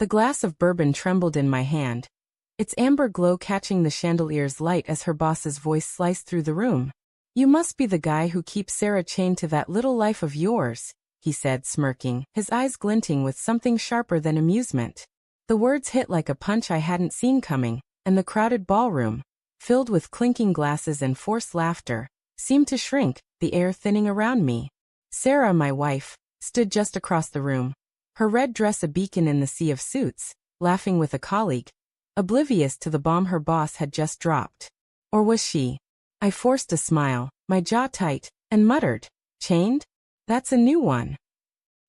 The glass of bourbon trembled in my hand, its amber glow catching the chandelier's light as her boss's voice sliced through the room. "You must be the guy who keeps Sarah chained to that little life of yours," he said, smirking, his eyes glinting with something sharper than amusement. The words hit like a punch I hadn't seen coming, and the crowded ballroom, filled with clinking glasses and forced laughter, seemed to shrink, the air thinning around me. Sarah, my wife, stood just across the room, her red dress a beacon in the sea of suits, laughing with a colleague, oblivious to the bomb her boss had just dropped. Or was she? I forced a smile, my jaw tight, and muttered, "Chained? That's a new one."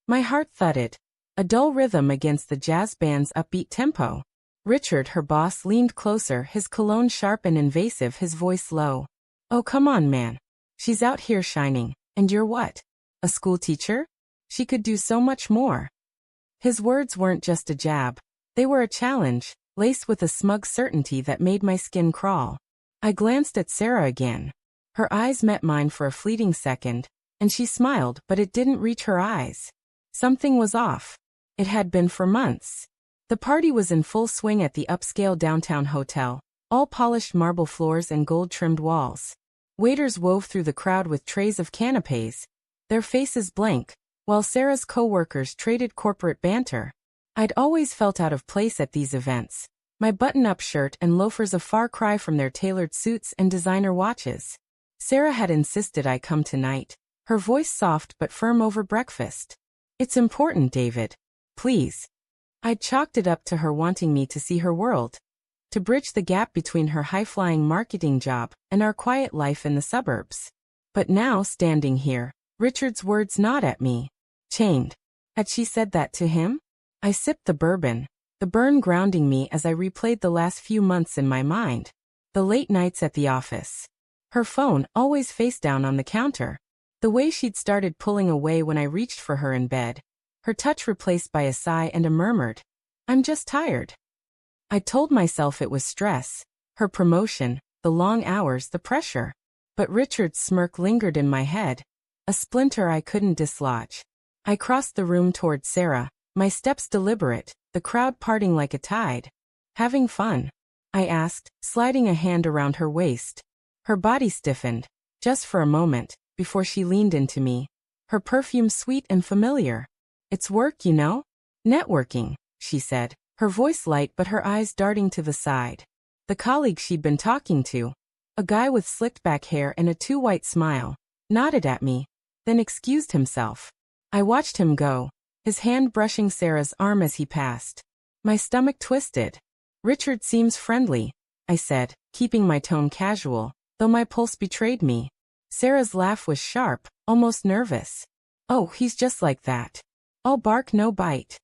My heart thudded, a dull rhythm against the jazz band's upbeat tempo. Richard, her boss, leaned closer, his cologne sharp and invasive, his voice low. "Oh, come on, man. She's out here shining, and you're what? A school teacher? She could do so much more." His words weren't just a jab. They were a challenge, laced with a smug certainty that made my skin crawl. I glanced at Sarah again. Her eyes met mine for a fleeting second, and she smiled, but it didn't reach her eyes. Something was off. It had been for months. The party was in full swing at the upscale downtown hotel, all polished marble floors and gold-trimmed walls. Waiters wove through the crowd with trays of canapés, their faces blank, while Sarah's co-workers traded corporate banter. I'd always felt out of place at these events, my button-up shirt and loafers a far cry from their tailored suits and designer watches. Sarah had insisted I come tonight, her voice soft but firm over breakfast. "It's important, David. Please." I'd chalked it up to her wanting me to see her world, to bridge the gap between her high-flying marketing job and our quiet life in the suburbs. But now, standing here, Richard's words gnawed at me. Chained. Had she said that to him? I sipped the bourbon, the burn grounding me as I replayed the last few months in my mind. The late nights at the office. Her phone, always face down on the counter. The way she'd started pulling away when I reached for her in bed. Her touch replaced by a sigh and a murmured, "I'm just tired." I told myself it was stress, her promotion, the long hours, the pressure. But Richard's smirk lingered in my head, a splinter I couldn't dislodge. I crossed the room toward Sarah, my steps deliberate, the crowd parting like a tide. "Having fun?" I asked, sliding a hand around her waist. Her body stiffened, just for a moment, before she leaned into me, her perfume sweet and familiar. "It's work, you know? Networking," she said, her voice light but her eyes darting to the side. The colleague she'd been talking to, a guy with slicked back hair and a too white smile, nodded at me, then excused himself. I watched him go, his hand brushing Sarah's arm as he passed. My stomach twisted. "Richard seems friendly," I said, keeping my tone casual, though my pulse betrayed me. Sarah's laugh was sharp, almost nervous. "Oh, he's just like that. All bark, no bite."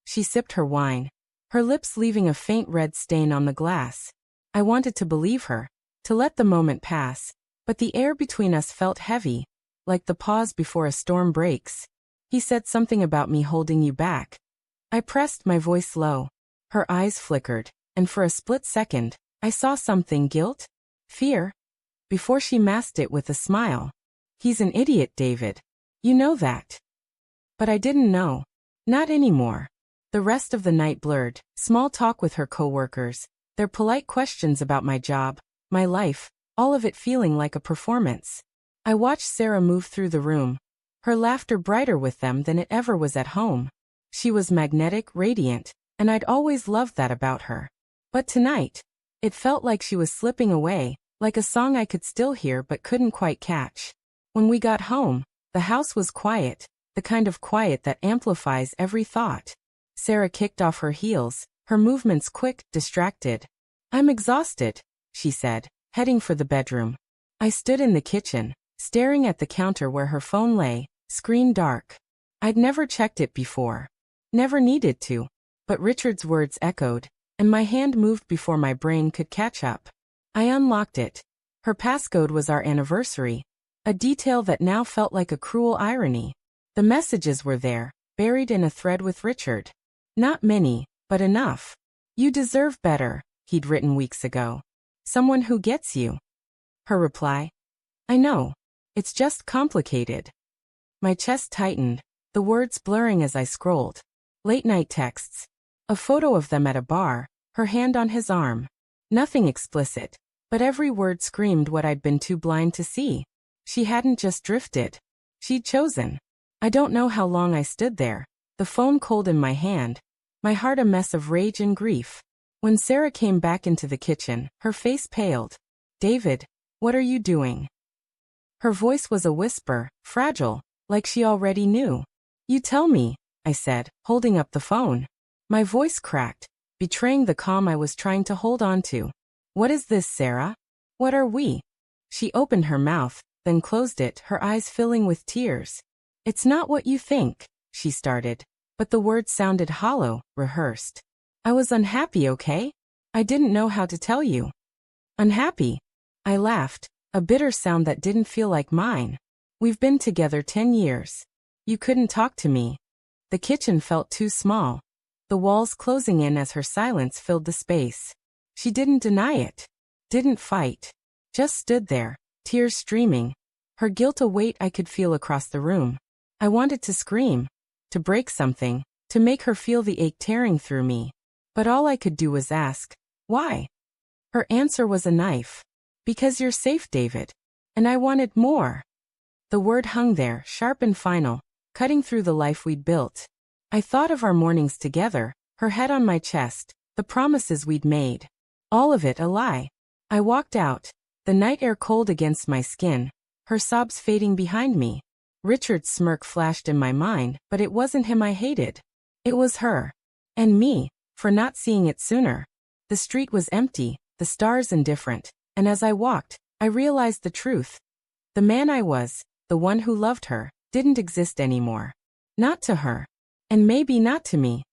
She sipped her wine, her lips leaving a faint red stain on the glass. I wanted to believe her, to let the moment pass, but the air between us felt heavy, like the pause before a storm breaks. "He said something about me holding you back." I pressed, my voice low. Her eyes flickered, and for a split second, I saw something: guilt? Fear? Before she masked it with a smile. "He's an idiot, David. You know that." But I didn't know. Not anymore. The rest of the night blurred, small talk with her coworkers, their polite questions about my job, my life, all of it feeling like a performance. I watched Sarah move through the room, her laughter brighter with them than it ever was at home. She was magnetic, radiant, and I'd always loved that about her. But tonight, it felt like she was slipping away, like a song I could still hear but couldn't quite catch. When we got home, the house was quiet, the kind of quiet that amplifies every thought. Sarah kicked off her heels, her movements quick, distracted. "I'm exhausted," she said, heading for the bedroom. I stood in the kitchen, staring at the counter where her phone lay, screen dark. I'd never checked it before. Never needed to. But Richard's words echoed, and my hand moved before my brain could catch up. I unlocked it. Her passcode was our anniversary, a detail that now felt like a cruel irony. The messages were there, buried in a thread with Richard. Not many, but enough. "You deserve better," he'd written weeks ago. "Someone who gets you." Her reply: "I know. It's just complicated." My chest tightened, the words blurring as I scrolled. Late-night texts. A photo of them at a bar, her hand on his arm. Nothing explicit, but every word screamed what I'd been too blind to see. She hadn't just drifted. She'd chosen. I don't know how long I stood there, the phone cold in my hand, my heart a mess of rage and grief. When Sarah came back into the kitchen, her face paled. "David, what are you doing?" Her voice was a whisper, fragile, like she already knew. "You tell me," I said, holding up the phone. My voice cracked, betraying the calm I was trying to hold on to. "What is this, Sarah? What are we?" She opened her mouth, then closed it, her eyes filling with tears. "It's not what you think," she started, but the words sounded hollow, rehearsed. "I was unhappy, okay? I didn't know how to tell you." "Unhappy?" I laughed, a bitter sound that didn't feel like mine. "We've been together 10 years. You couldn't talk to me." The kitchen felt too small, the walls closing in as her silence filled the space. She didn't deny it, didn't fight, just stood there, tears streaming, her guilt a weight I could feel across the room. I wanted to scream, to break something, to make her feel the ache tearing through me. But all I could do was ask, "Why?" Her answer was a knife. "Because you're safe, David." And I wanted more. The word hung there, sharp and final, cutting through the life we'd built. I thought of our mornings together, her head on my chest, the promises we'd made. All of it a lie. I walked out, the night air cold against my skin, her sobs fading behind me. Richard's smirk flashed in my mind, but it wasn't him I hated. It was her. And me, for not seeing it sooner. The street was empty, the stars indifferent, and as I walked, I realized the truth. The man I was, the one who loved her, didn't exist anymore. Not to her. And maybe not to me.